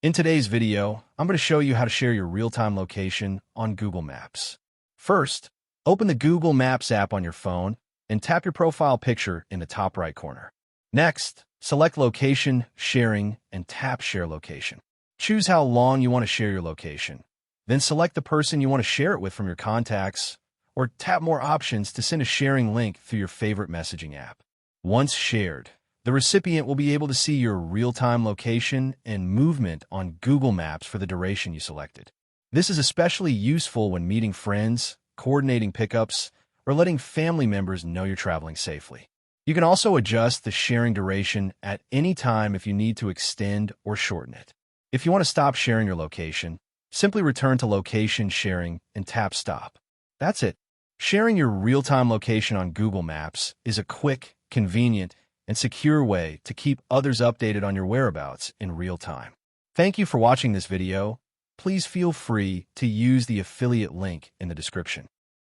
In today's video, I'm going to show you how to share your real-time location on Google Maps. First, open the Google Maps app on your phone and tap your profile picture in the top right corner. Next, select Location, Sharing, and tap Share Location. Choose how long you want to share your location. Then select the person you want to share it with from your contacts, or tap More Options to send a sharing link through your favorite messaging app. Once shared, the recipient will be able to see your real-time location and movement on Google Maps for the duration you selected. This is especially useful when meeting friends, coordinating pickups, or letting family members know you're traveling safely. You can also adjust the sharing duration at any time if you need to extend or shorten it. If you want to stop sharing your location, simply return to Location Sharing and tap Stop. That's it. Sharing your real-time location on Google Maps is a quick, convenient, and secure way to keep others updated on your whereabouts in real time. Thank you for watching this video. Please feel free to use the affiliate link in the description.